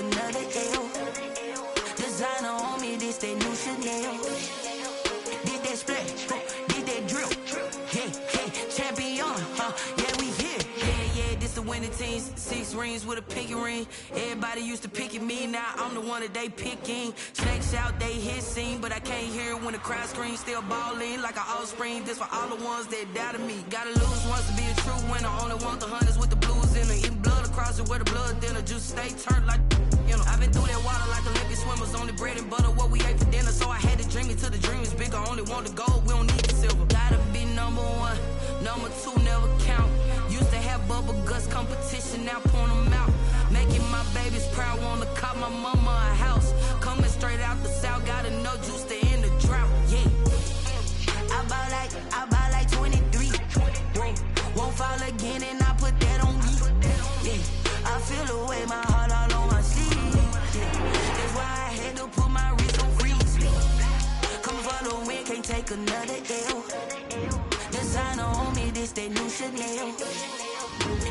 another L. Designer on me, this that new Chanel. Did that splash, did that drill. Yeah, champion, yeah, we here. Yeah, this the winning teams. 6 rings with a pinky ring. Everybody used to pick at me, now I'm the one that they picking. Snakes out, they hit scene, but I can't hear it when the crowd screams. Still balling like an offspring. This for all the ones that doubted me. Gotta lose once to be a true winner. Only want the hunters with the blues in it. Eating blood across it where the blood dinner. Just stay turned like, you know. I've been through that water like Olympic swimmers. Only bread and butter, what we ate for dinner. So I had to dream it till the dream is bigger. Only want the gold, we don't need the silver. Gotta be number 1, number 2 never count. Used to have bubble guts competition, now point them out. Making my babies proud, wanna cop my mama a house. Coming straight out the south, got enough juice to end the drought, yeah. I buy like 23. Whoa, won't fall again and I put that on me. Yeah, I feel the way, my heart all on my sleeve. Yeah, that's why I had to put my wrist on freeze. Coming for the win, can't take another L. Designer on me, this that new Chanel.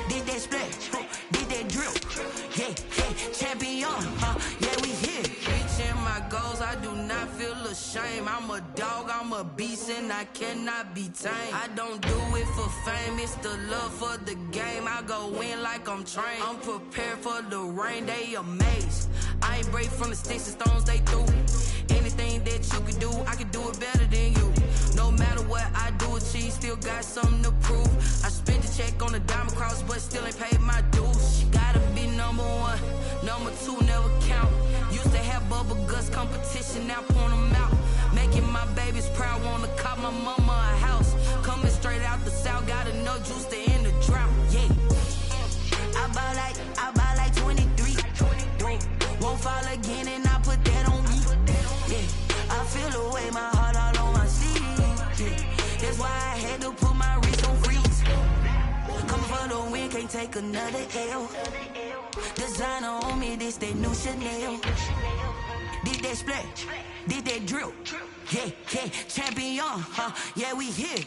Did that splash, did that drill. Yeah, champion, yeah, we here. Reaching my goals, I do not feel ashamed. I'm a dog, I'm a beast, and I cannot be tamed. I don't do it for fame, it's the love for the game. I go in like I'm trained. I'm prepared for the rain, they amazed. I ain't break from the sticks and stones they threw. Anything that you can do, I can do it better than you. No matter what I do, achieve, still got something to prove. I spent the check on the diamond cross, but still ain't paid my dues. Gotta be number 1, number 2 never count. Used to have bubble guts competition, now point them out. Making my babies proud, wanna cop my mama a house. Coming straight out the south, got enough juice to end the drought, yeah. I buy like 23. Whoa, won't fall again and I put that on me. Yeah, I feel the way, my heart all on my sleeve. Yeah, that's why I had to put my wrist on freeze. Coming for the win, can't take another L. Designer on me, this that new Chanel. Did that splash, did that drill. Yeah, champion, yeah, we here.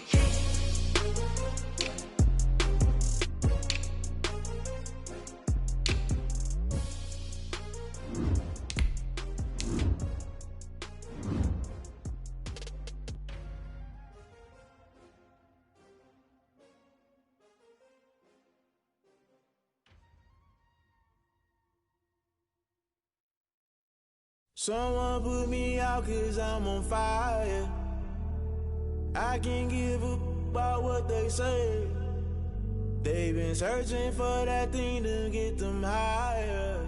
Someone put me out 'cause I'm on fire. I can't give up about what they say. They've been searching for that thing to get them higher.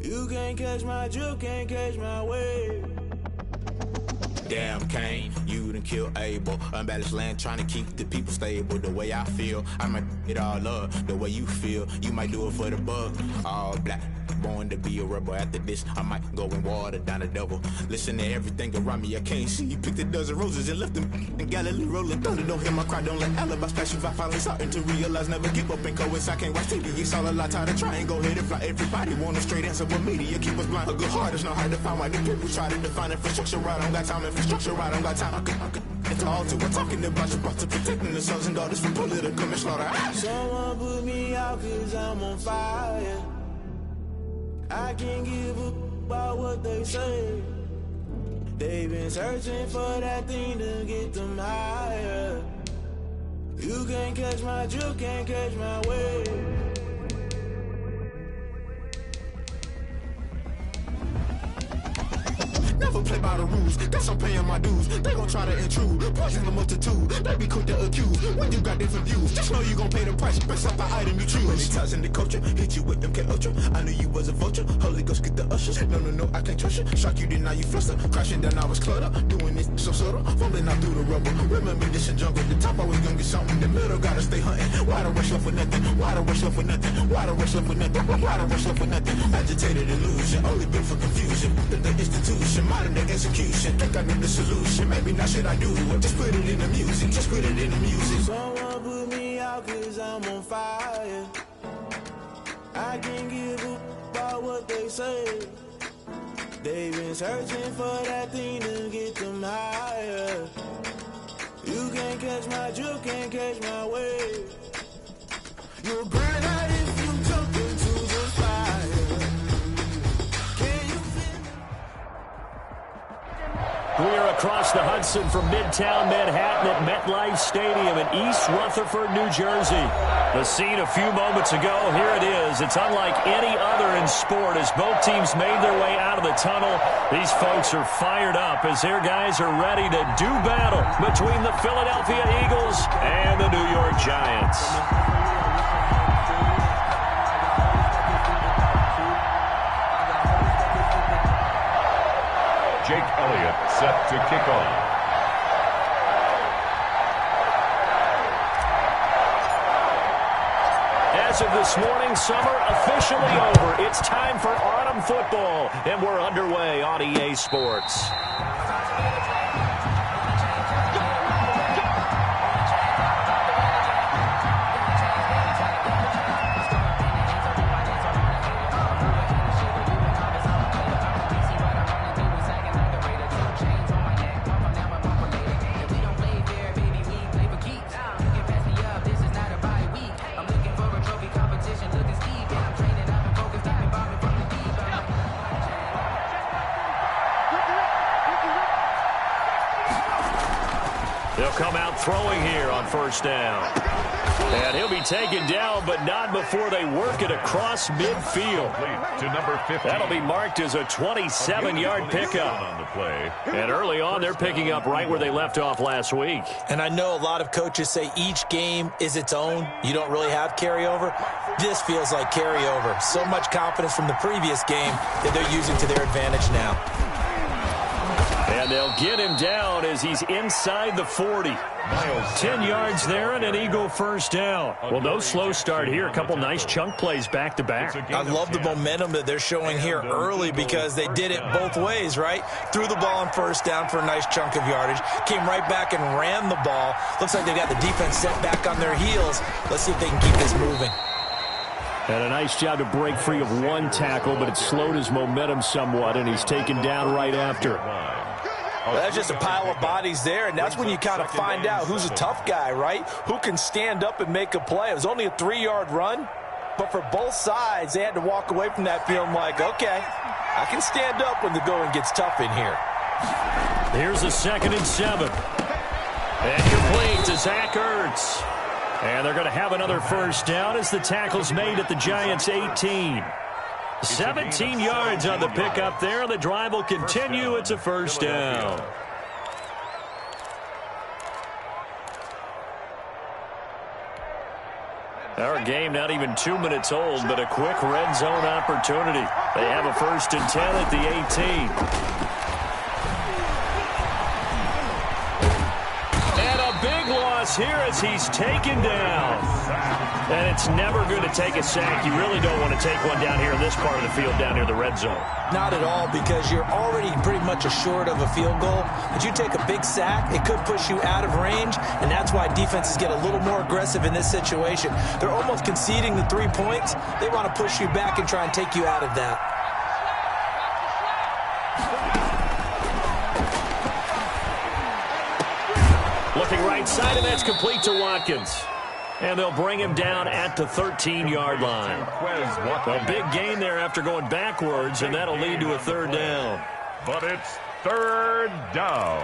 You can't catch my drift, can't catch my wave. Damn Kane, you done killed Abel. Unbalanced land trying to keep the people stable. The way I feel, I might it all up. The way you feel, you might do it for the bug. All black, born to be a rebel. After this, I might go and water down the devil. Listen to everything around me, I can't see. Picked a dozen roses and left them in Galilee rolling thunder. Don't hear my cry, don't let alibis pass you. I finally starting to realize, never give up and coincide. Can't watch TV, it's all a lot. Tired of trying, go ahead and fly. Everybody want a straight answer, but media keep us blind. A good heart is not hard to find. Why the people try to define infrastructure right? I don't got time, infrastructure right, I don't got time. I could it's all to we're talking about to protecting the sons and daughters from political manslaughter. Someone put me out 'cause I'm on fire. I can't give up about what they say. They've been searching for that thing to get them higher. You can't catch my drift, can't catch my wave. Never play by the rules, guess I'm paying my dues. They gon' try to intrude, poison the multitude. They be quick to accuse, when you got different views. Just know you gon' pay the price, based off the item you choose. Many times in the culture, hit you with MK Ultra. I knew you was a vulture, Holy Ghost get the ushers. No, I can't trust you. Shock you, then now you fluster. Crashing down, I was cluttered. Doing this so subtle, falling out through the rubble. Remember this in jungle, the top always gonna get something. The middle gotta stay hunting. Why the rush left with nothing? Why the rush left with nothing? Why the rush left with nothing? Why the rush left with nothing? Agitated illusion, only built for confusion. The institution, modern day execution. Think I know the solution. Maybe not should I do it? Just put it in the music. Just put it in the music. Someone put me out 'cause I'm on fire. I can't give up about what they say. They've been searching for that thing to get them higher. You can't catch my drift, can't catch my wave. You'll burn out if you jump into the fire. We're across the Hudson from Midtown Manhattan at MetLife Stadium in East Rutherford, New Jersey. The scene a few moments ago, here it is. It's unlike any other in sport as both teams made their way out of the tunnel. These folks are fired up as their guys are ready to do battle between the Philadelphia Eagles and the New York Giants. Jake Elliott set to kick off. As of this morning, summer officially over. It's time for autumn football, and we're underway on EA Sports. They'll come out throwing here on first down. And he'll be taken down, but not before they work it across midfield. To number 15. That'll be marked as a 27-yard pickup. On the play. And early on, they're picking up right where they left off last week. And I know a lot of coaches say each game is its own. You don't really have carryover. This feels like carryover. So much confidence from the previous game that they're using to their advantage now. And they'll get him down as he's inside the 40. 10 yards there and an Eagle first down. Well, no slow start here. A couple nice chunk plays back-to-back. I love the momentum that they're showing here early because they did it both ways, right? Threw the ball on first down for a nice chunk of yardage. Came right back and ran the ball. Looks like they got the defense set back on their heels. Let's see if they can keep this moving. And a nice job to break free of one tackle, but it slowed his momentum somewhat, and he's taken down right after. Well, that's just a pile of bodies there, and that's when you kind of find out who's a tough guy, right? Who can stand up and make a play. It was only a 3-yard run, but for both sides, they had to walk away from that feeling like, okay, I can stand up when the going gets tough in here. Here's a 2nd and 7. And complete to Zach Ertz. And they're going to have another first down as the tackle's made at the Giants' 18. 17 yards on the pickup there. The drive will continue. It's a first down. Our game not even 2 minutes old, but a quick red zone opportunity. They have a 1st and 10 at the 18. Here as he's taken down. And it's never going to take a sack. You really don't want to take one down here in this part of the field down near the red zone. Not at all, because you're already pretty much assured of a field goal. But you take a big sack, it could push you out of range, and that's why defenses get a little more aggressive in this situation. They're almost conceding the 3 points. They want to push you back and try and take you out of that. Looking right side, and that's complete to Watkins. And they'll bring him down at the 13-yard line. A big gain there after going backwards, and that'll lead to a 3rd down. But it's 3rd down.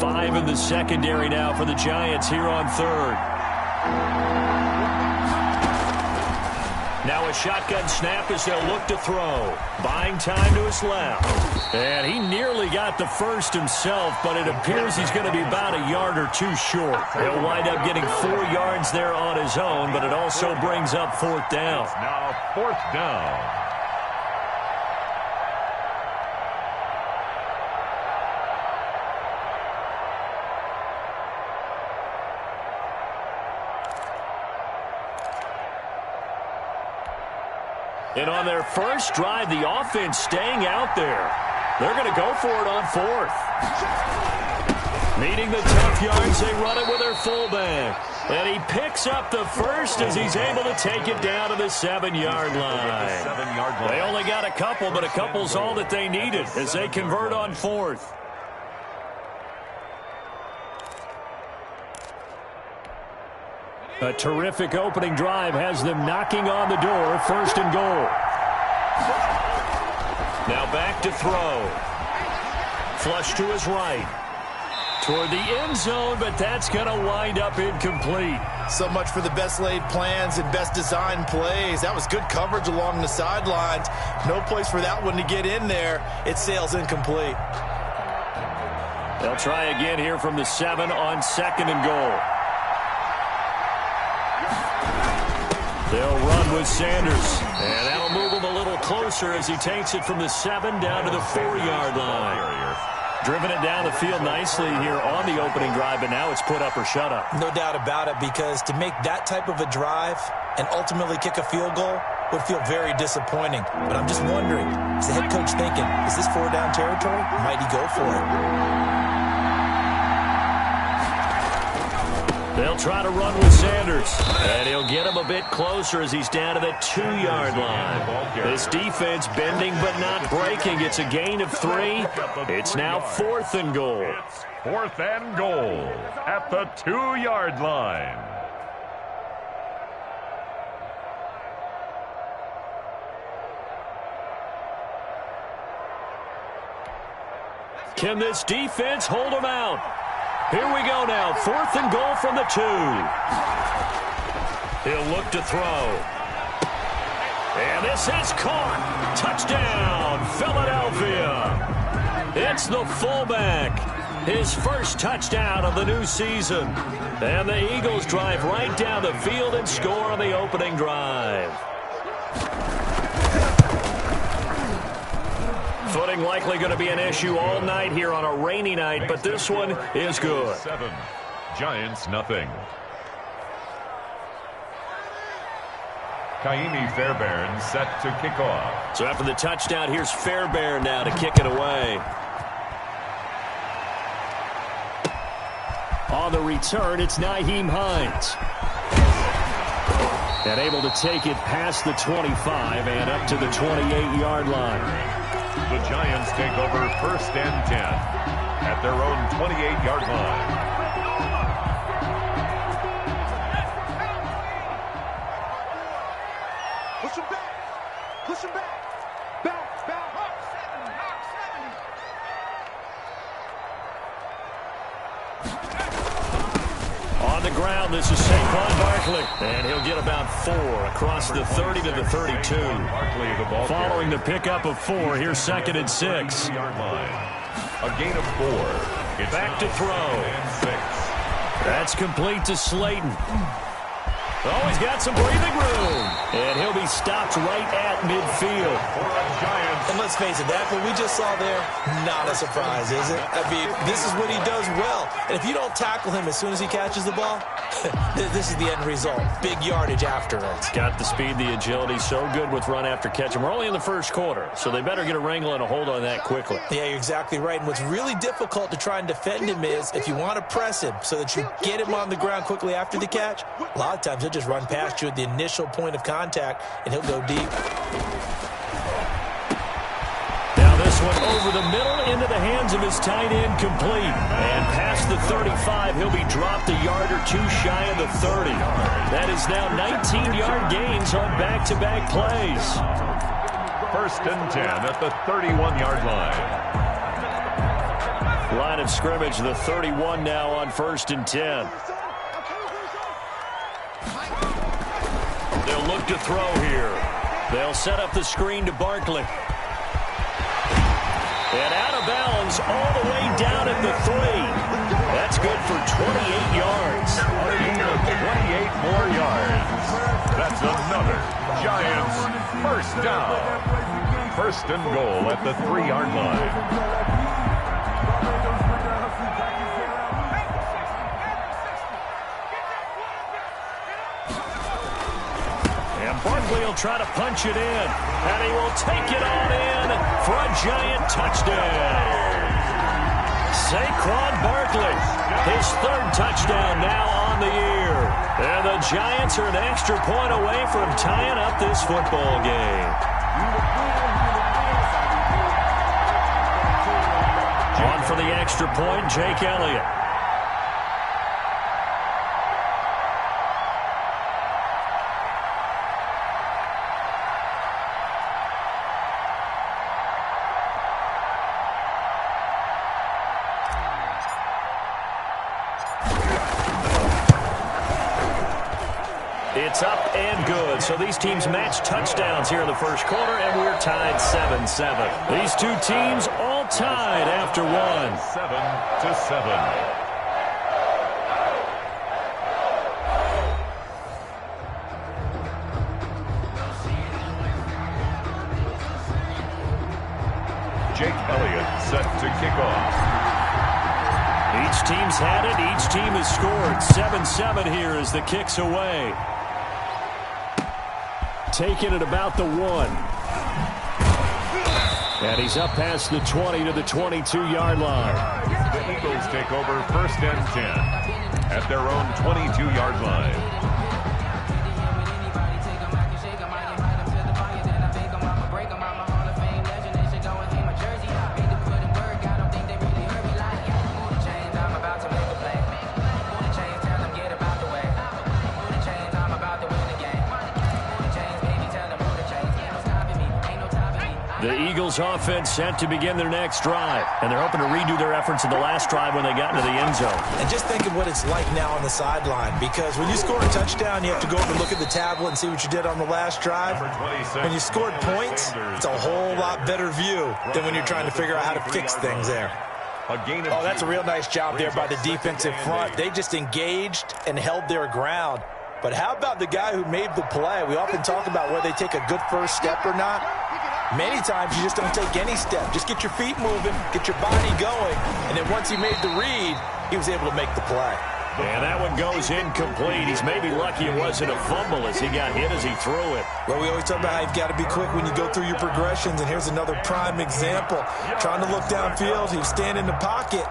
Five in the secondary now for the Giants here on 3rd. Now a shotgun snap as they'll look to throw. Buying time to his left. And he nearly got the first himself, but it appears he's going to be about a yard or two short. He'll wind up getting 4 yards there on his own, but it also brings up 4th down. It's now 4th down. And on their first drive, the offense staying out there. They're going to go for it on 4th. Needing the tough yards, they run it with their fullback. And he picks up the first as he's able to take it down to the 7-yard line. They only got a couple, but a couple's all that they needed as they convert on 4th. A terrific opening drive has them knocking on the door, 1st and goal. Now back to throw. Flush to his right. Toward the end zone, but that's going to wind up incomplete. So much for the best laid plans and best designed plays. That was good coverage along the sidelines. No place for that one to get in there. It sails incomplete. They'll try again here from the 7 on 2nd and goal. They'll run with Sanders. And that'll move him a little closer as he takes it from the 7 down to the 4-yard line. Driven it down the field nicely here on the opening drive, and now it's put up or shut up. No doubt about it, because to make that type of a drive and ultimately kick a field goal would feel very disappointing. But I'm just wondering, is the head coach thinking, is this 4-down territory? Might he go for it? They'll try to run with Sanders, and he'll get him a bit closer as he's down to the 2-yard line. This defense bending but not breaking. It's a gain of 3. It's now 4th and goal. It's 4th and goal at the 2-yard line. Can this defense hold him out? Here we go now, 4th and goal from the 2. He'll look to throw. And this is caught. Touchdown, Philadelphia. It's the fullback. His first touchdown of the new season. And the Eagles drive right down the field and score on the opening drive. Footing likely going to be an issue all night here on a rainy night, but this one is good. 7, Giants nothing. Kaimi Fairbairn set to kick off. So after the touchdown, here's Fairbairn now to kick it away. On the return, it's Nyheim Hines. And able to take it past the 25 and up to the 28-yard line. The Giants take over 1st and 10 at their own 28-yard line. Push him back. Push him back. Back, back. Hawk 7, On the ground, this is Saquon Barkley. And he'll get about 4 across the 30 to the 32. Following the pickup of 4, here's 2nd and 6. A gain of 4. It's back to throw. 6. That's complete to Slayton. Oh, he's got some breathing room. And he'll be stopped right at midfield. And let's face it, that what we just saw there, not a surprise, is it? I mean, this is what he does well. And if you don't tackle him as soon as he catches the ball, this is the end result. Big yardage afterwards. Got the speed, the agility, so good with run after catch. And we're only in the first quarter, so they better get a wrangle and a hold on that quickly. Yeah, you're exactly right. And what's really difficult to try and defend him is if you want to press him so that you get him on the ground quickly after the catch, a lot of times he'll just run past you at the initial point of contact, and he'll go deep. This one over the middle into the hands of his tight end, complete. And past the 35, he'll be dropped a yard or 2 shy of the 30. That is now 19-yard gains on back-to-back plays. 1st and 10 at the 31-yard line. Line of scrimmage, the 31 now on 1st and 10. They'll look to throw here. They'll set up the screen to Barkley. And out of bounds all the way down at the 3. That's good for 28 yards. 28 more yards. That's another Giants first down. 1st and goal at the 3-yard line. Barkley will try to punch it in, and he will take it on in for a Giant touchdown. Saquon Barkley, his 3rd touchdown now on the year. And the Giants are an extra point away from tying up this football game. On for the extra point, Jake Elliott. It's up and good. So these teams match touchdowns here in the first quarter, and we're tied 7-7. These two teams all tied after one. 7-7. Jake Elliott set to kick off. Each team's had it. Each team has scored. 7-7 here as the kick's away. Taking it about the 1. And he's up past the 20 to the 22-yard line. The Eagles take over 1st and 10 at their own 22-yard line. The Eagles offense set to begin their next drive, and they're hoping to redo their efforts in the last drive when they got into the end zone. And just think of what it's like now on the sideline, because when you score a touchdown, you have to go over and look at the tablet and see what you did on the last drive. When you scored points, it's a whole lot better view than when you're trying to figure out how to fix things there. Oh, that's a real nice job there by the defensive front. They just engaged and held their ground. But how about the guy who made the play? We often talk about whether they take a good first step or not. Many times you just don't take any step. Just get your feet moving, get your body going, and then once he made the read, he was able to make the play. And that one goes incomplete. He's maybe lucky it wasn't a fumble as he got hit as he threw it. Well, we always talk about how you've got to be quick when you go through your progressions, and here's another prime example. Trying to look downfield, he was standing in the pocket,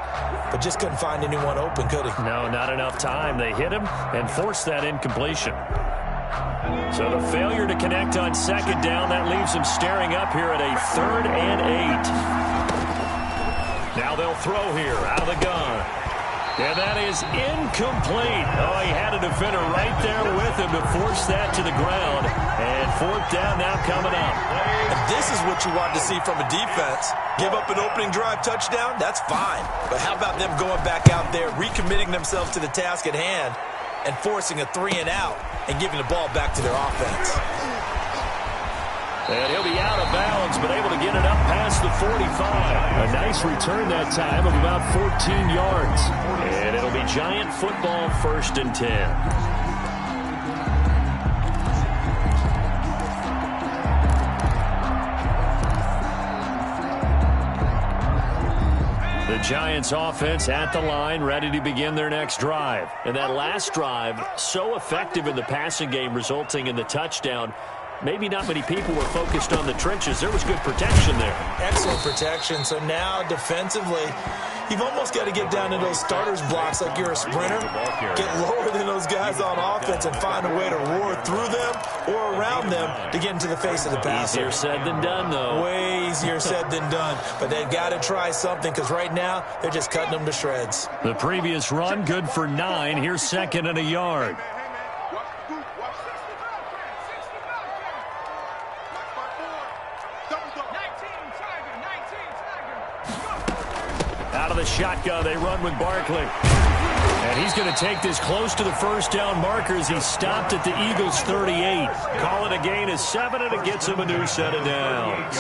but just couldn't find anyone open, could he? No, not enough time. They hit him and forced that incompletion. So the failure to connect on 2nd down, that leaves him staring up here at a 3rd and 8. Now they'll throw here out of the gun. And that is incomplete. Oh, he had a defender right there with him to force that to the ground. And 4th down now coming up. And this is what you want to see from a defense. Give up an opening drive touchdown, that's fine. But how about them going back out there, recommitting themselves to the task at hand, and forcing a 3-and-out and giving the ball back to their offense. And he'll be out of bounds, but able to get it up past the 45. A nice return that time of about 14 yards. And it'll be Giant football 1st and 10. The Giants offense at the line, ready to begin their next drive. And that last drive, so effective in the passing game, resulting in the touchdown. Maybe not many people were focused on the trenches. There was good protection there. Excellent protection. So now defensively, you've almost got to get down to those starters blocks like you're a sprinter. Get lower than those guys on offense and find a way to roar through them or around them to get into the face of the passer. Easier said than done, though. Way easier said than done. But they've got to try something, because right now they're just cutting them to shreds. The previous run, good for 9. Here's 2nd and a yard. Out of the shotgun, they run with Barkley. And he's going to take this close to the 1st down marker as he stopped at the Eagles' 38. Call it a gain of 7, and it gets him a new set of downs.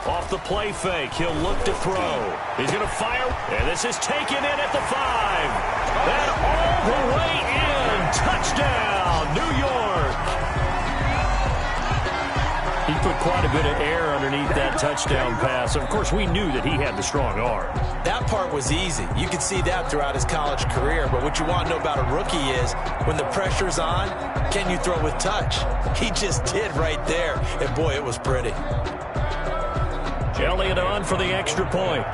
Off the play fake, he'll look to throw. He's going to fire, and this is taken in at the 5. And all the way in. Touchdown, New York. He put quite a bit of air underneath that touchdown pass. Of course, we knew that he had the strong arm. That part was easy. You could see that throughout his college career. But what you want to know about a rookie is when the pressure's on, can you throw with touch? He just did right there. And, boy, it was pretty. Elliott on for the extra point.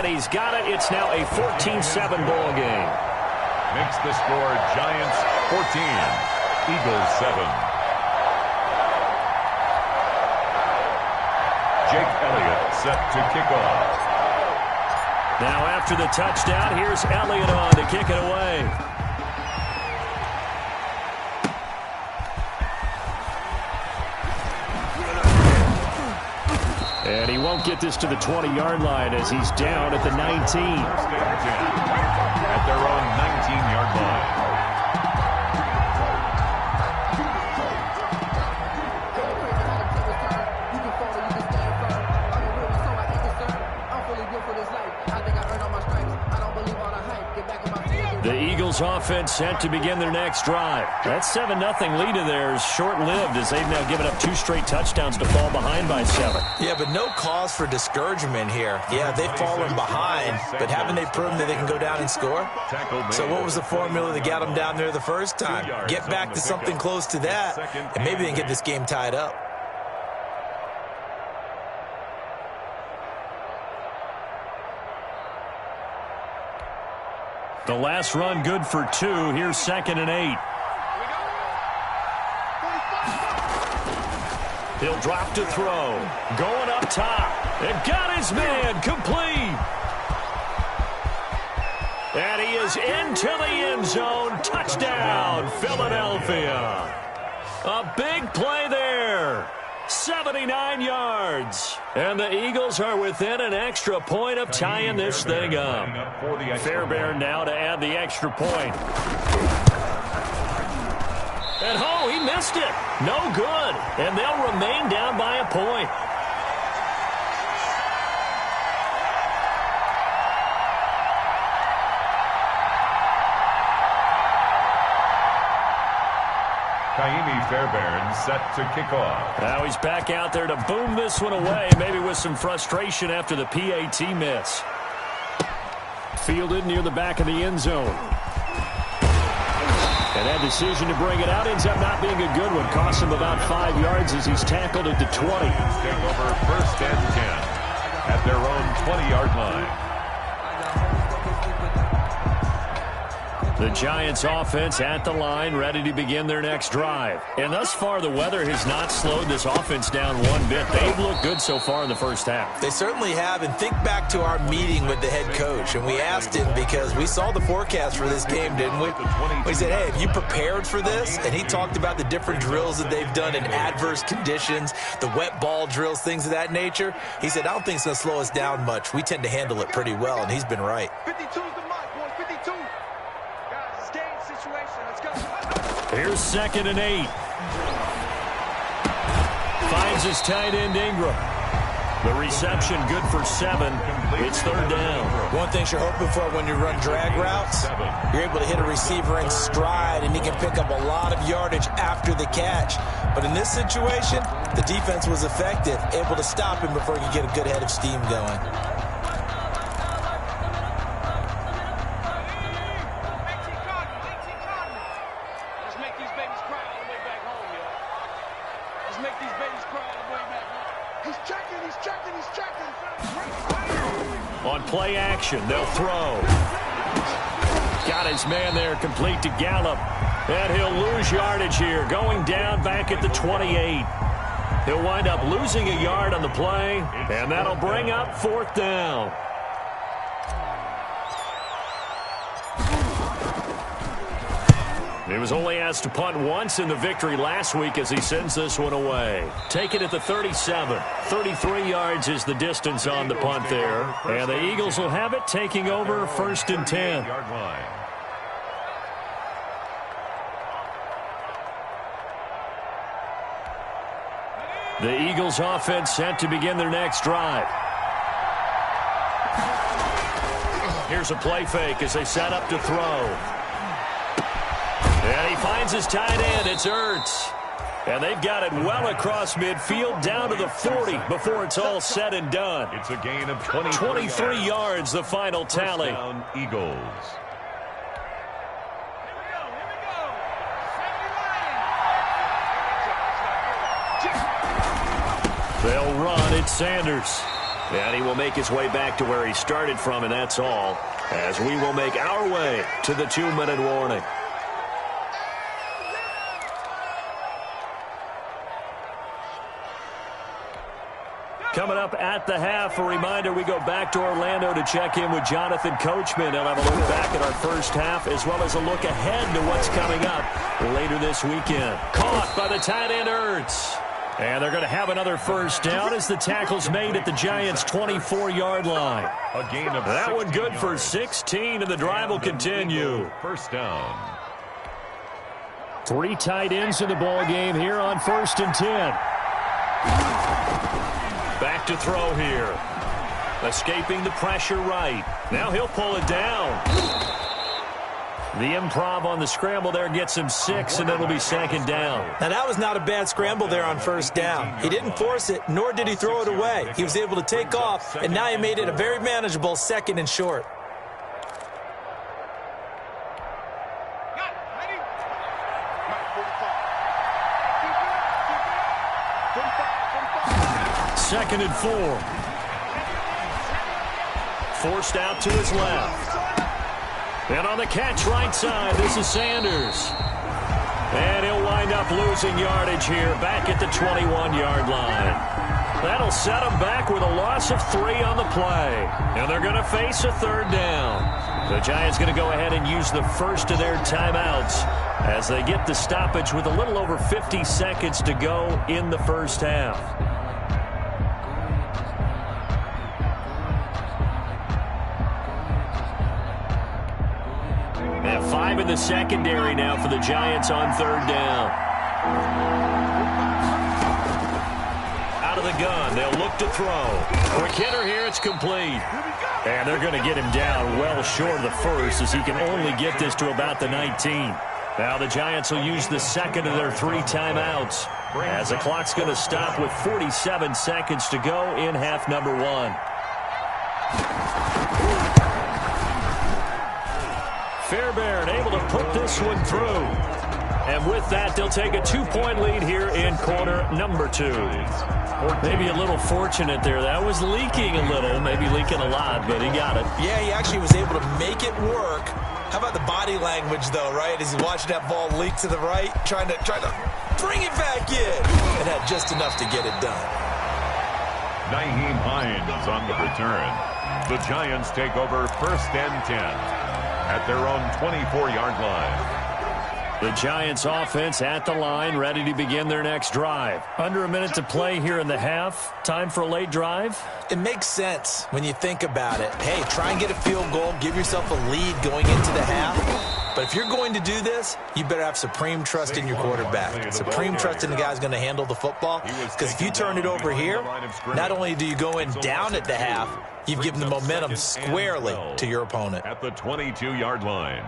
He's got it. It's now a 14-7 ball game. Makes the score Giants 14, Eagles 7. Jake Elliott set to kick off. Now after the touchdown, here's Elliott on to kick it away. And he won't get this to the 20-yard line as he's down at the 19. At their own 19-yard line. The Eagles offense set to begin their next drive. That 7-0 lead of theirs short-lived as they've now given up 2 straight touchdowns to fall behind by 7. Yeah, but no cause for discouragement here. Yeah, they've fallen behind, but haven't they proven that they can go down and score? So what was the formula that got them down there the first time? Get back to something close to that, and maybe they can get this game tied up. The last run good for 2. Here's 2nd and 8. He'll drop to throw. Going up top. And got his man complete. And he is into the end zone. Touchdown, Philadelphia. A big play there. 79 yards. And the Eagles are within an extra point of tying this thing up. Fairbairn now to add the extra point. And oh, he missed it. No good. And they'll remain down by a point. Fairbairn set to kick off. Now he's back out there to boom this one away, maybe with some frustration after the PAT miss. Fielded near the back of the end zone. And that decision to bring it out ends up not being a good one. Costs him about 5 yards as he's tackled at the 20. Take over 1st and 10 at their own 20-yard line. The Giants offense at the line, ready to begin their next drive. And thus far, the weather has not slowed this offense down one bit. They've looked good so far in the first half. They certainly have. And think back to our meeting with the head coach. And we asked him because we saw the forecast for this game, didn't we? We said, hey, have you prepared for this? And he talked about the different drills that they've done in adverse conditions, the wet ball drills, things of that nature. He said, I don't think it's going to slow us down much. We tend to handle it pretty well, and he's been right. 52's the mark, boys, 52. Here's 2nd and 8. Finds his tight end Ingram. The reception good for 7. It's 3rd down. One thing you're hoping for when you run drag routes, you're able to hit a receiver in stride, and he can pick up a lot of yardage after the catch. But in this situation, the defense was effective, able to stop him before he could get a good head of steam going. On play action, they'll throw. Got his man there, complete to Gallup. And he'll lose yardage here, going down back at the 28. He'll wind up losing a yard on the play, and that'll bring up 4th down. He was only asked to punt once in the victory last week as he sends this one away. Take it at the 37. 33 yards is the distance on the punt there. And the Eagles will have it, taking over 1st and 10. The Eagles offense set to begin their next drive. Here's a play fake as they set up to throw. And he finds his tight end. It's Ertz. And they've got it well across midfield down to the 40 before it's all said and done. It's a gain of 23 yards, the final tally. Down, Eagles. They'll run. It's Sanders. And he will make his way back to where he started from, and that's all. As we will make our way to the 2-minute warning. Coming up at the half, a reminder, we go back to Orlando to check in with Jonathan Coachman. He'll have a look back at our first half as well as a look ahead to what's coming up later this weekend. Caught by the tight end Ertz. And they're going to have another first down as the tackle's made at the Giants' 24-yard line. A gain of that one good yards. for 16, and the drive will continue. First down. 3 tight ends in the ball game here on 1st and 10. Back to throw here. Escaping the pressure right. Now he'll pull it down. The improv on the scramble there gets him 6, and it'll be 2nd down. Now, that was not a bad scramble there on 1st down. He didn't force it, nor did he throw it away. He was able to take off, and now he made it a very manageable 2nd and short. Second and 4. Forced out to his left. And on the catch right side, this is Sanders. And he'll wind up losing yardage here back at the 21-yard line. That'll set them back with a loss of 3 on the play. And they're going to face a 3rd down. The Giants going to go ahead and use the first of their timeouts as they get the stoppage with a little over 50 seconds to go in the first half. And 5 in the secondary now for the Giants on 3rd down. Out of the gun, they'll look to throw. Quick hitter here, it's complete. And they're going to get him down well short of the first as he can only get this to about the 19. Now the Giants will use the 2nd of their 3 timeouts as the clock's going to stop with 47 seconds to go in half number 1. Fairbairn able to put this one through. And with that, they'll take a 2-point lead here in quarter number 2. Maybe a little fortunate there. That was leaking a little, maybe leaking a lot, but he got it. Yeah, he actually was able to make it work. How about the body language, though, right? As he's watching that ball leak to the right, trying to bring it back in. And had just enough to get it done. Nyheim Hines on the return. The Giants take over 1st and 10 at their own 24-yard line. The Giants offense at the line, ready to begin their next drive. Under a minute to play here in the half. Time for a late drive? It makes sense when you think about it. Hey, try and get a field goal. Give yourself a lead going into the half. But if you're going to do this, you better have supreme trust in your quarterback. Supreme trust in the guy who's going to handle the football. Because if you turn it over here, not only do you go in down at the half, you've given the momentum squarely to your opponent. At the 22-yard line.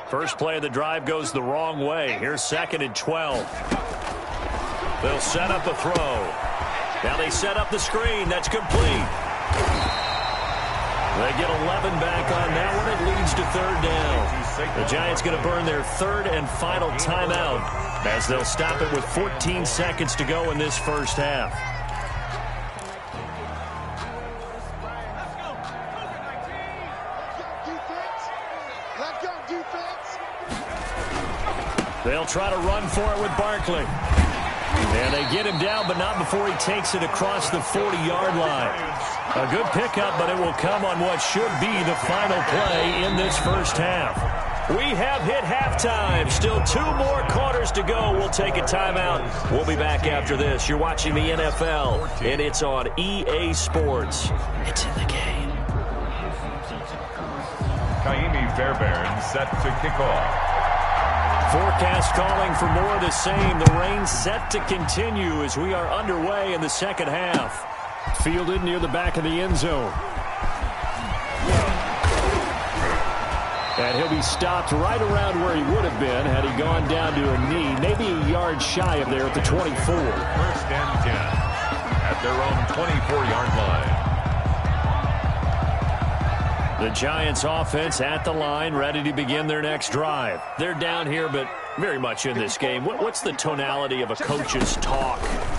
First play of the drive goes the wrong way. Here's 2nd and 12. They'll set up a throw. Now they set up the screen. That's complete. They get 11 back on that one. It leads to 3rd down. The Giants going to burn their 3rd and final timeout as they'll stop it with 14 seconds to go in this first half. They'll try to run for it with Barkley. And they get him down, but not before he takes it across the 40-yard line. A good pickup, but it will come on what should be the final play in this first half. We have hit halftime. Still 2 more quarters to go. We'll take a timeout. We'll be back after this. You're watching the NFL, and it's on EA Sports. It's in the game. Kaimi Fairbairn set to kick off. Forecast calling for more of the same. The rain set to continue as we are underway in the second half. Fielded near the back of the end zone. And he'll be stopped right around where he would have been had he gone down to a knee, maybe a yard shy of there at the 24. 1st and 10 at their own 24-yard line. The Giants offense at the line, ready to begin their next drive. They're down here, but very much in this game. What's the tonality of a coach's talk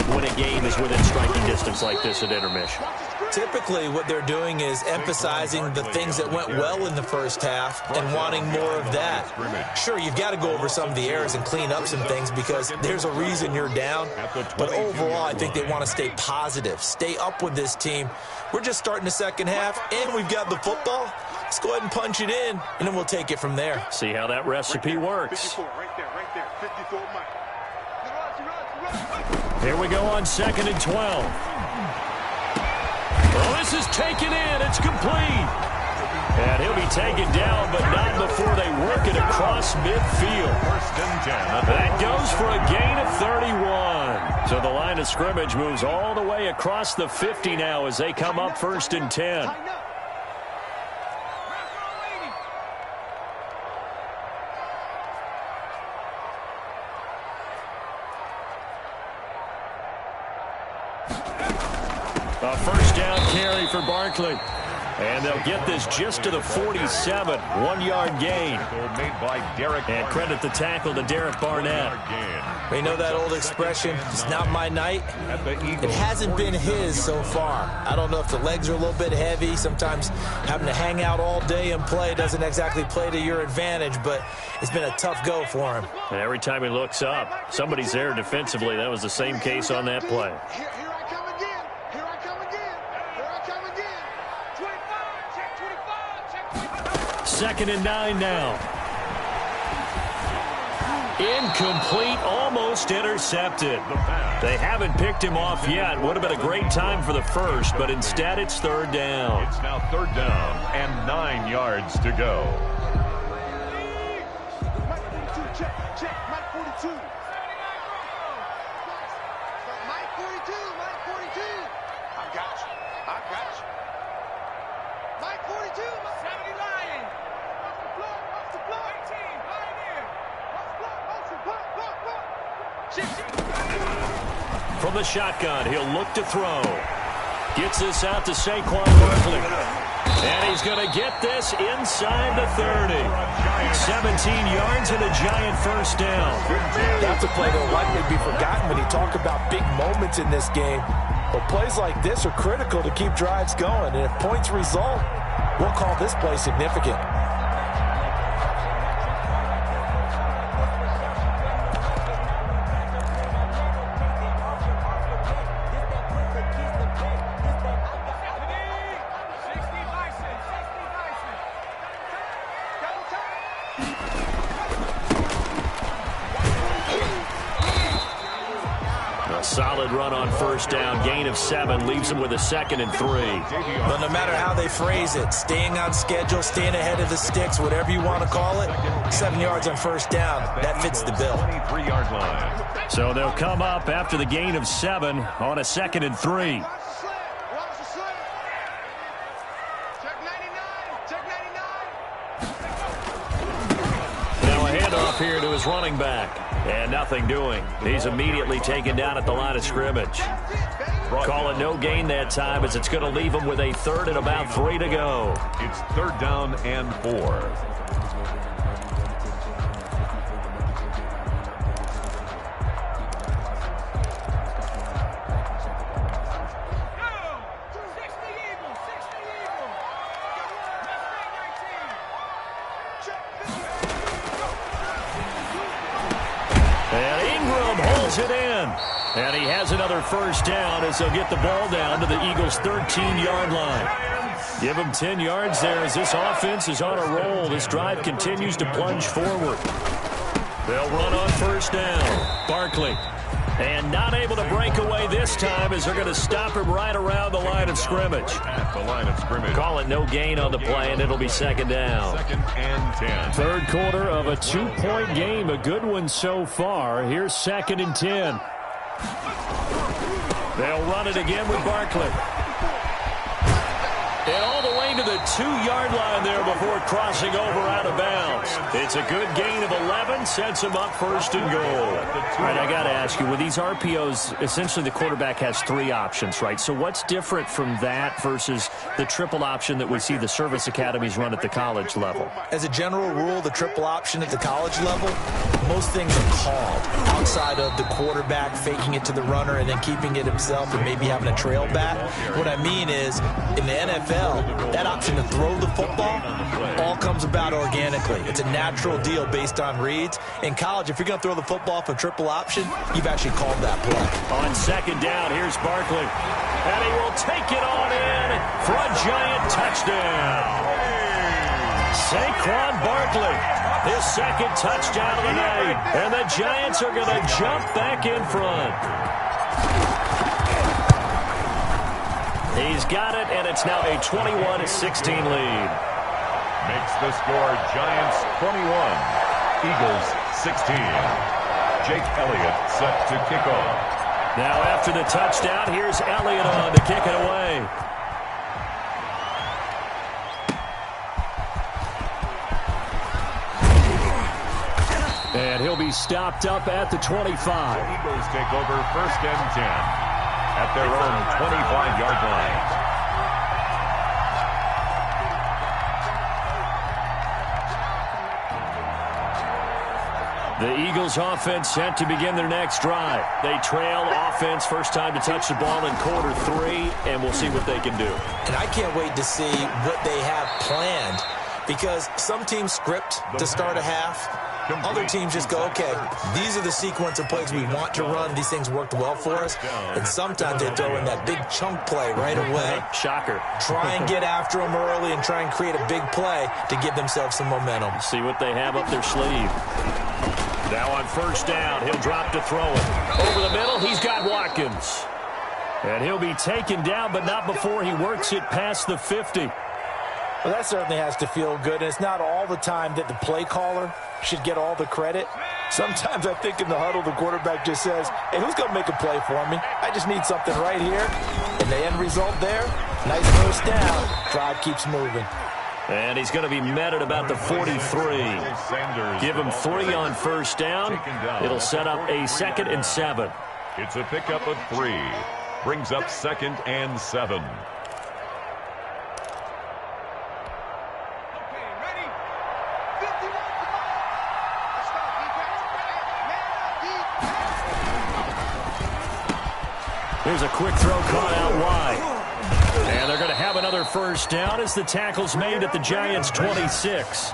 when a game is within striking distance like this at intermission? Typically, what they're doing is emphasizing the things that went well in the first half and wanting more of that. Sure, you've got to go over some of the errors and clean up some things because there's a reason you're down. But overall, I think they want to stay positive, stay up with this team. We're just starting the second half, and we've got the football. Let's go ahead and punch it in, and then we'll take it from there. See how that recipe works. Here we go on 2nd and 12. Well, this is taken in. It's complete. And he'll be taken down, but not before they work it across midfield. That goes for a gain of 31. So the line of scrimmage moves all the way across the 50 now as they come up 1st and 10. A first down carry for Barkley. And they'll get this just to the 47. 1-yard gain. And credit the tackle to Derek Barnett. We know that old expression, it's not my night. It hasn't been his so far. I don't know if the legs are a little bit heavy. Sometimes having to hang out all day and play doesn't exactly play to your advantage, but it's been a tough go for him. And every time he looks up, somebody's there defensively. That was the same case on that play. Second and 9 now. Incomplete, almost intercepted. They haven't picked him off yet. Would have been a great time for the first, but instead it's 3rd down. It's now 3rd down and 9 yards to go. Mike 42, check, Mike 42. Mike 42, Mike 42. I got you. Mike 42, Mike 70 Lion. Off the floor, 18, Pioneer. From the shotgun, he'll look to throw. Gets this out to Saquon Barkley. And he's going to get this inside the 30. 17 yards and a giant first down. That's a play that will likely be forgotten when you talk about big moments in this game. But plays like this are critical to keep drives going. And if points result, we'll call this play significant. Solid run on first down. Gain of 7 leaves him with a 2nd and 3. But no matter how they phrase it, staying on schedule, staying ahead of the sticks, whatever you want to call it, 7 yards on first down, that fits the bill. 23-yard line. So they'll come up after the gain of 7 on a 2nd and 3. Now a handoff here to his running back. And nothing doing. He's immediately taken down at the line of scrimmage. Call it no gain that time as it's going to leave him with a 3rd and about 3 to go. It's 3rd down and 4. It in. And he has another first down as they'll get the ball down to the Eagles' 13-yard line. Give them 10 yards there as this offense is on a roll. This drive continues to plunge forward. They'll run on first down. Barkley. And not able to break away this time as they're going to stop him right around the line of scrimmage. At the line of scrimmage. Call it no gain on the play, and it'll be 2nd down. 2nd and 10. 3rd quarter of a 2-point game. A good one so far. Here's 2nd and 10. They'll run it again with Barkley. And all the way to the 2-yard line there before crossing over out of bounds. It's a good gain of 11, sets him up first and goal. All right, I got to ask you, with these RPOs, essentially the quarterback has 3 options, right? So what's different from that versus the triple option that we see the service academies run at the college level? As a general rule, the triple option at the college level, most things are called outside of the quarterback faking it to the runner and then keeping it himself and maybe having a trail back. What I mean is, in the NFL, that option to throw the football all comes about organically. It's a natural deal based on reads. In college, if you're going to throw the football for triple option, you've actually called that play. On second down, here's Barkley. And he will take it on in for a Giant touchdown. Saquon Barkley, his second touchdown of the night. And the Giants are going to jump back in front. He's got it, and it's now a 21-16 lead. Makes the score Giants 21, Eagles 16. Jake Elliott set to kick off. Now after the touchdown, here's Elliott on to kick it away. And he'll be stopped up at the 25. The Eagles take over first and 10 at their own 25-yard line. The Eagles offense set to begin their next drive. They trail offense, first time to touch the ball in quarter 3, and we'll see what they can do. And I can't wait to see what they have planned, because some teams script to start a half. Other teams just go, okay, these are the sequence of plays we want to run. These things worked well for us. And sometimes they throw in that big chunk play right away. Shocker. Try and get after them early and try and create a big play to give themselves some momentum. See what they have up their sleeve. Now on first down, he'll drop to throw it. Over the middle, he's got Watkins. And he'll be taken down, but not before he works it past the 50. Well, that certainly has to feel good. And it's not all the time that the play caller should get all the credit. Sometimes I think in the huddle, the quarterback just says, hey, who's going to make a play for me? I just need something right here. And the end result there, nice first down. Drive keeps moving. And he's going to be met at about the 43. Give him 3 on first down. It'll set up a 2nd and 7. It's a pickup of 3. Brings up 2nd and 7. Here's a quick throw caught out wide. And they're going to have another first down as the tackle's made at the Giants' 26.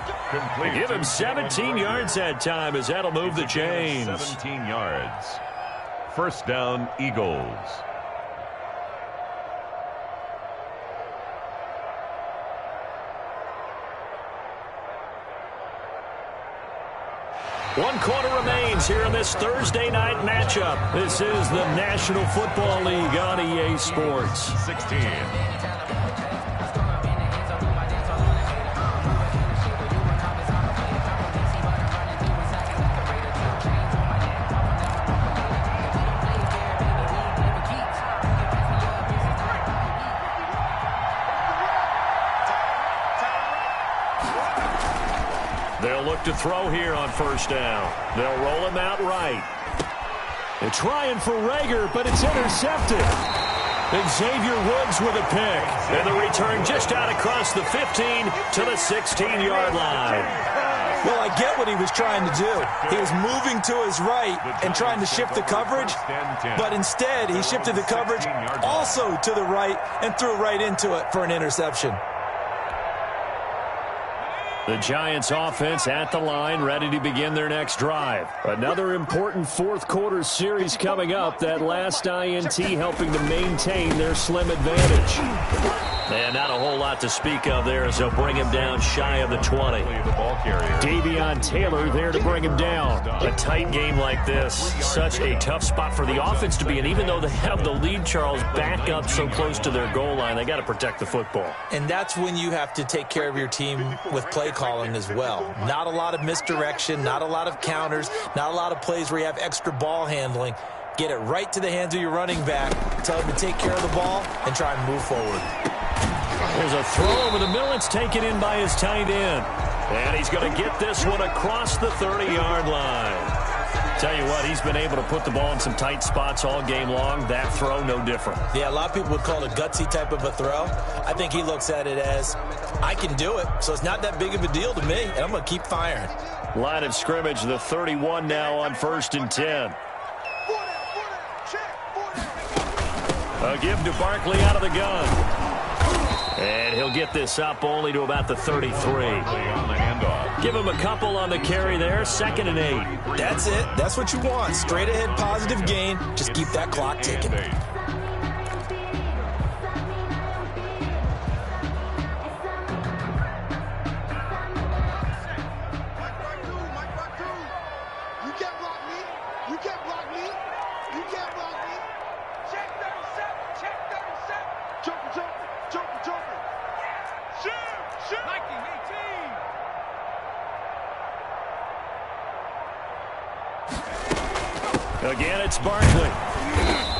Give him 17 yards that time as that'll move the chains. 17 yards. First down, Eagles. One quarter remains here in this Thursday night matchup. This is the National Football League on EA Sports. 16. They'll look to throw here on first down. They'll roll him out right. They're trying for Rager, but it's intercepted. And Xavier Woods with a pick. And the return just out across the 15 to the 16-yard line. Well, I get what he was trying to do. He was moving to his right and trying to shift the coverage, but instead he shifted the coverage also to the right and threw right into it for an interception. The Giants offense at the line, ready to begin their next drive. Another important fourth quarter series coming up. That last INT helping to maintain their slim advantage. And not a whole lot to speak of there as they'll bring him down shy of the 20. Davion Taylor there to bring him down. A tight game like this, such a tough spot for the offense to be in. Even though they have the lead, Charles, back up so close to their goal line, they got to protect the football. And that's when you have to take care of your team with play calling as well. Not a lot of misdirection, not a lot of counters, not a lot of plays where you have extra ball handling. Get it right to the hands of your running back, tell him to take care of the ball, and try and move forward. There's a throw over the middle. It's taken in by his tight end. And he's going to get this one across the 30-yard line. Tell you what, he's been able to put the ball in some tight spots all game long. That throw, no different. Yeah, a lot of people would call it a gutsy type of a throw. I think he looks at it as, I can do it, so it's not that big of a deal to me, and I'm going to keep firing. Line of scrimmage, the 31 now on 1st and 10. A give to Barkley out of the gun. And he'll get this up only to about the 33. On the handoff. Give him a couple on the carry there. 2nd and 8. That's it. That's what you want. Straight ahead positive gain. Just keep that clock ticking. Again, it's Barkley.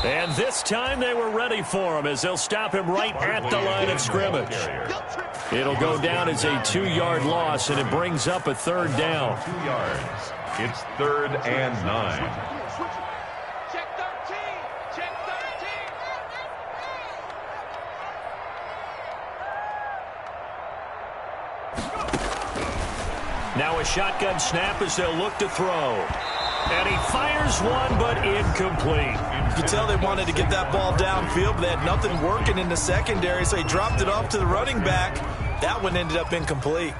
And this time they were ready for him as they'll stop him right at the line of scrimmage. It'll go down as a 2-yard loss, and it brings up a 3rd down. 2 yards. It's 3rd and 9. Check 13. Check 13. Now a shotgun snap as they'll look to throw. And he fires one, but incomplete. You could tell they wanted to get that ball downfield, but they had nothing working in the secondary, so he dropped it off to the running back. That one ended up incomplete.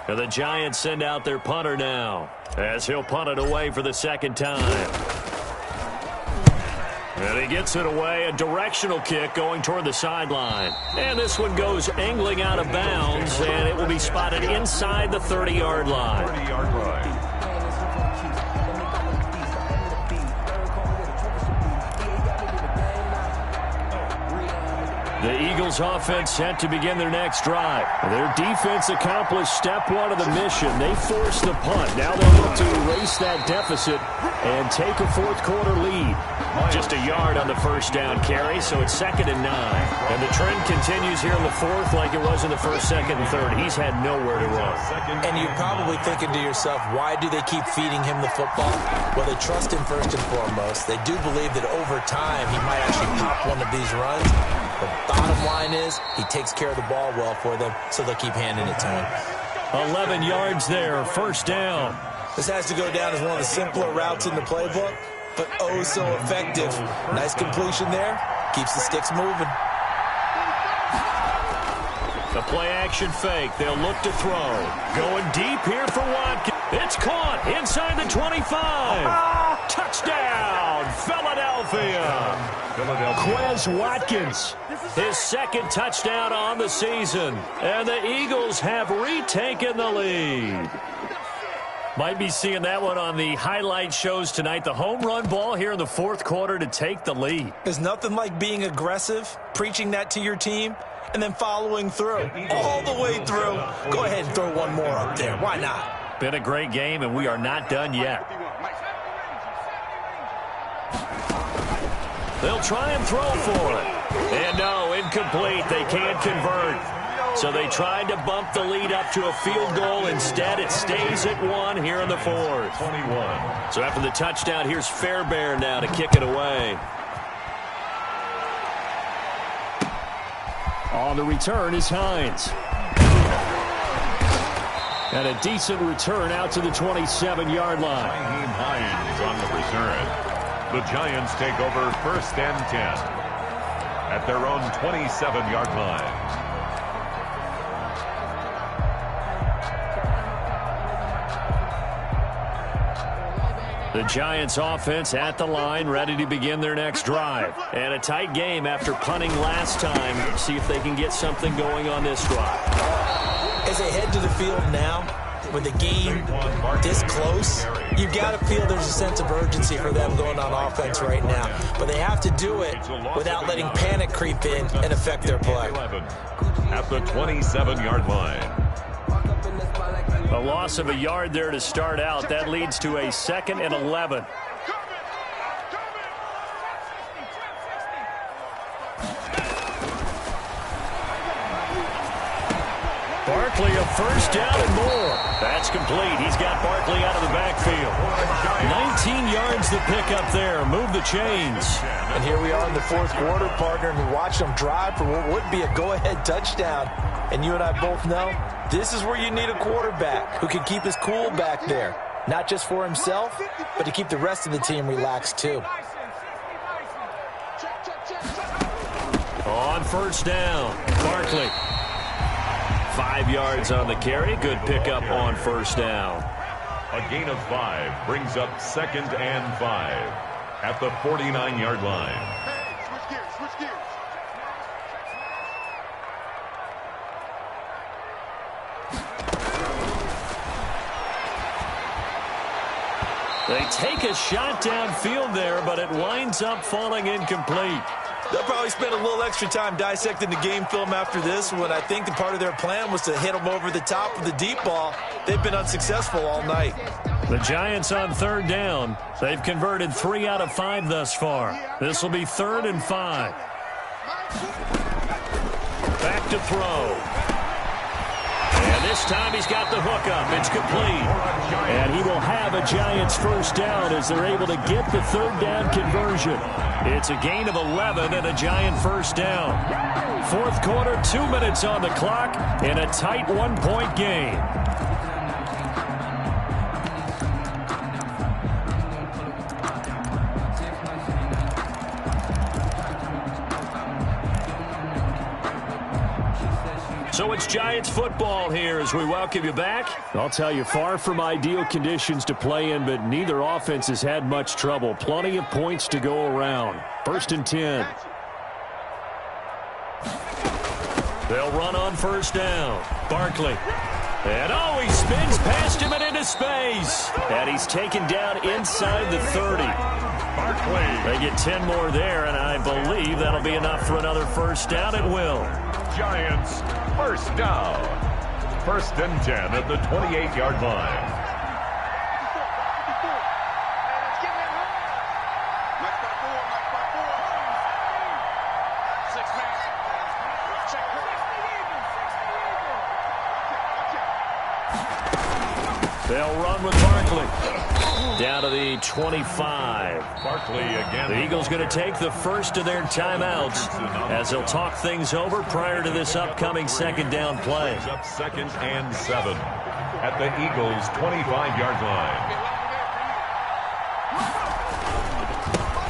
And the Giants send out their punter now, as he'll punt it away for the 2nd time. And he gets it away, a directional kick going toward the sideline. And this one goes angling out of bounds, and it will be spotted inside the 30-yard line. 30-yard line. The Eagles offense set to begin their next drive. Their defense accomplished step 1 of the mission. They forced the punt. Now they look to erase that deficit and take a 4th quarter lead. Just a yard on the 1st down carry, so it's 2nd and 9. And the trend continues here in the 4th like it was in the 1st, 2nd, and 3rd. He's had nowhere to run. And you're probably thinking to yourself, why do they keep feeding him the football? Well, they trust him first and foremost. They do believe that over time he might actually pop one of these runs. The bottom line is he takes care of the ball well for them, so they'll keep handing it to him. 11 yards there, 1st down. This has to go down as one of the simpler routes in the playbook, but oh so effective. Nice completion there. Keeps the sticks moving. The play-action fake. They'll look to throw. Going deep here for Watkins. It's caught inside the 25. Touchdown, Philadelphia. Quez Watkins, his 2nd touchdown on the season. And the Eagles have retaken the lead. Might be seeing that one on the highlight shows tonight. The home run ball here in the 4th quarter to take the lead. There's nothing like being aggressive, preaching that to your team, and then following through. All the way through. Go ahead and throw one more up there. Why not? Been a great game, and we are not done yet. They'll try and throw for it. And no, incomplete. They can't convert. So they tried to bump the lead up to a field goal. Instead, it stays at 1 here in the 4th. 21. So after the touchdown, here's Fairbairn now to kick it away. On the return is Hines. And a decent return out to the 27-yard line. Hines on the return. The Giants take over 1st and 10 at their own 27-yard line. The Giants offense at the line, ready to begin their next drive. And a tight game after punting last time. See if they can get something going on this drive. As they head to the field now, with the game this close, you've got to feel there's a sense of urgency for them going on offense right now. But they have to do it without letting panic creep in and affect their play. At the 27-yard line. A loss of a yard there to start out. That leads to a 2nd and 11. Barkley a first down and more. That's complete. He's got Barkley out of the backfield. 19 yards to pick up there. Move the chains. And here we are in the fourth quarter, partner, and we watch them drive for what would be a go-ahead touchdown. And you and I both know this is where you need a quarterback who can keep his cool back there. Not just for himself, but to keep the rest of the team relaxed too. On first down, Barkley. 5 yards on the carry. Good pickup on first down. A gain of 5 brings up 2nd and 5 at the 49-yard line. Hey, switch gears. They take a shot downfield there, but it winds up falling incomplete. They'll probably spend a little extra time dissecting the game film after this when I think the part of their plan was to hit them over the top of the deep ball. They've been unsuccessful all night. The Giants on third down. They've converted 3 out of 5 thus far. This will be 3rd and 5. Back to throw. And this time he's got the hook up. It's complete. And he will have a Giants first down as they're able to get the third down conversion. It's a gain of 11 and a Giant first down. Fourth quarter, 2 minutes on the clock in a tight 1-point game. So it's Giants football here as we welcome you back. I'll tell you, far from ideal conditions to play in, but neither offense has had much trouble. Plenty of points to go around. 1st and 10. They'll run on first down. Barkley. And oh, he spins past him and into space. And he's taken down inside the 30. Barkley. They get 10 more there, and I believe that'll be enough for another first down. It will. Giants first down. 1st and 10 at the 28-yard line. They'll run with Barkley. Down to the 25. Barkley again. The Eagles going to take the first of their timeouts as they'll talk things over prior to this upcoming 2nd down play. Up 2nd and 7 at the Eagles' 25-yard line.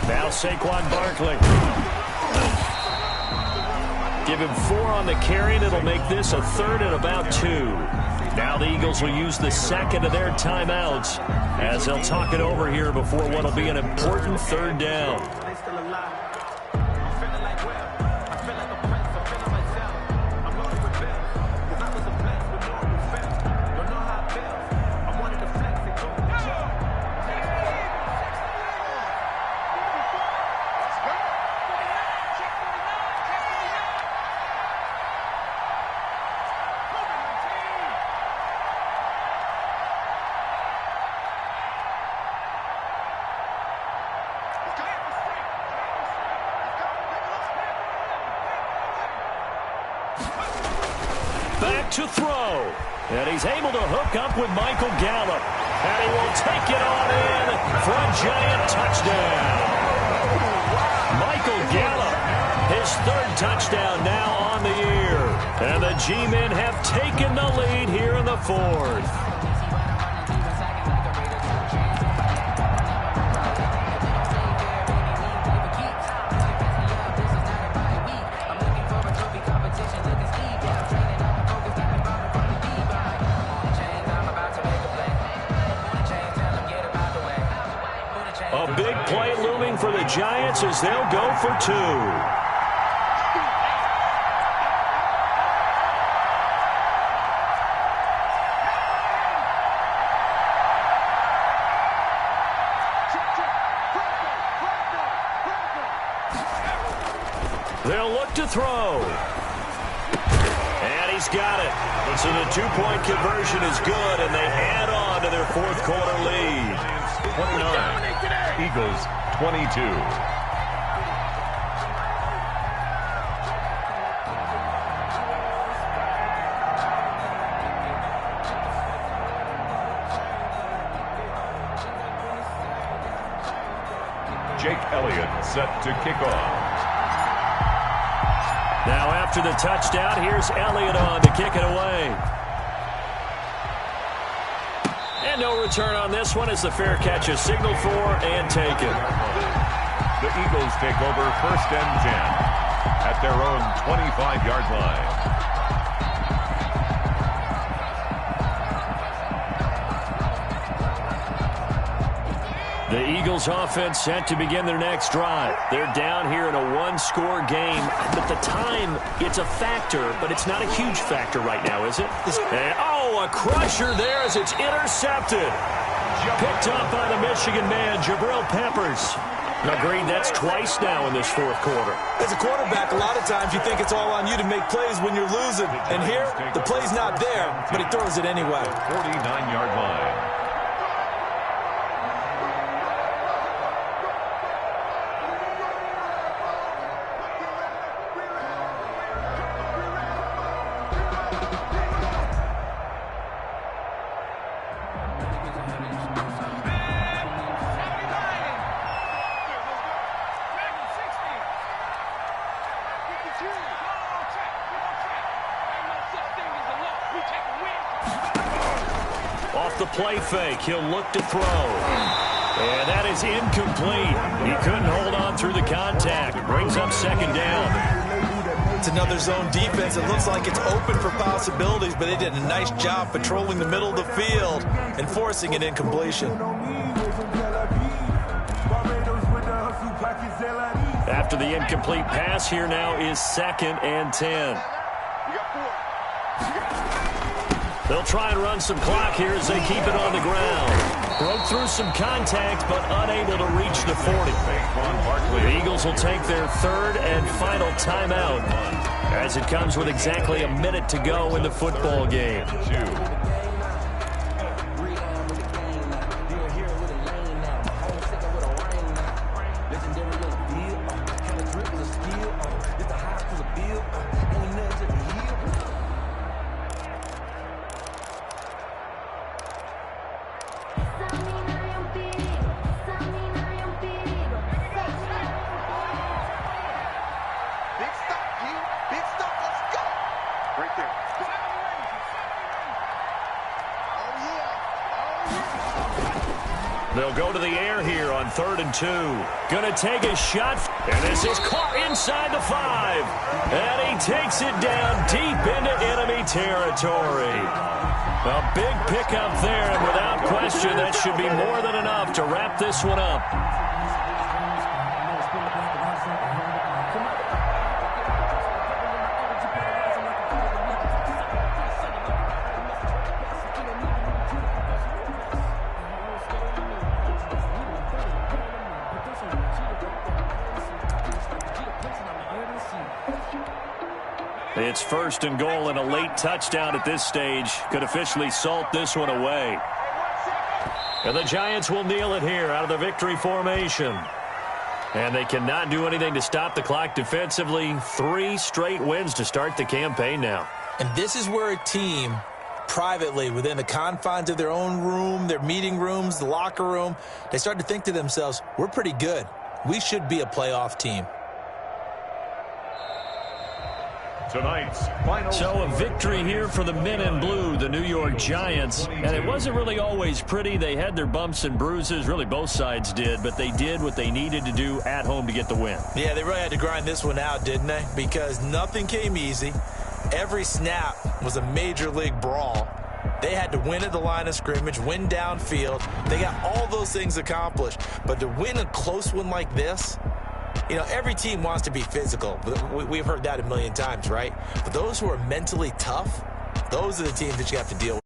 Now Saquon Barkley. Give him 4 on the carry, and it'll make this a 3rd and about 2. Now the Eagles will use the 2nd of their timeouts as they'll talk it over here before what will be an important 3rd down. Back to throw. And he's able to hook up with Michael Gallup. And he will take it on in for a Giant touchdown. Michael Gallup, his 3rd touchdown now on the year. And the G-men have taken the lead here in the 4th. A big play looming for the Giants as they'll go for 2. They'll look to throw. And he's got it. So the 2-point conversion is good, and they add on to their 4th quarter lead. 29. Eagles 22. Jake Elliott set to kick off. Now after the touchdown, here's Elliott on to kick it away. And no return on this one as the fair catch is signaled for and taken. The Eagles take over 1st and 10 at their own 25-yard line. The Eagles offense set to begin their next drive. They're down here in a one-score game, but the time, it's a factor, but it's not a huge factor right now, is it? And, a crusher there as it's intercepted. Picked up by the Michigan man, Jabril Peppers. Agreed, that's twice now in this fourth quarter. As a quarterback, a lot of times you think it's all on you to make plays when you're losing. And here, the play's not there, but he throws it anyway. 49-yard line. Off the play fake, he'll look to throw. And that is incomplete. He couldn't hold on through the contact. Brings up second down. It's another zone defense. It looks like it's open for possibilities, but they did a nice job patrolling the middle of the field and forcing an incompletion. After the incomplete pass, here now is 2nd and 10. They'll try and run some clock here as they keep it on the ground. Broke through some contact, but unable to reach the 40. The Eagles will take their 3rd and final timeout as it comes with exactly a minute to go in the football game. They'll go to the air here on 3rd and 2. Gonna take a shot, and this is caught inside the 5. And he takes it down deep into enemy territory. A big pickup there, and without question, that should be more than enough to wrap this one up. It's 1st and goal, and a late touchdown at this stage could officially salt this one away. And the Giants will kneel it here out of the victory formation. And they cannot do anything to stop the clock defensively. 3 straight wins to start the campaign now. And this is where a team, privately, within the confines of their own room, their meeting rooms, the locker room, they start to think to themselves, we're pretty good. We should be a playoff team. Tonight's final. So a victory here for the men in blue, the New York Giants. And it wasn't really always pretty. They had their bumps and bruises. Really, both sides did. But they did what they needed to do at home to get the win. Yeah, they really had to grind this one out, didn't they? Because nothing came easy. Every snap was a major league brawl. They had to win at the line of scrimmage, win downfield. They got all those things accomplished. But to win a close one like this, you know, every team wants to be physical. We've heard that a million times, right? But those who are mentally tough, those are the teams that you have to deal with.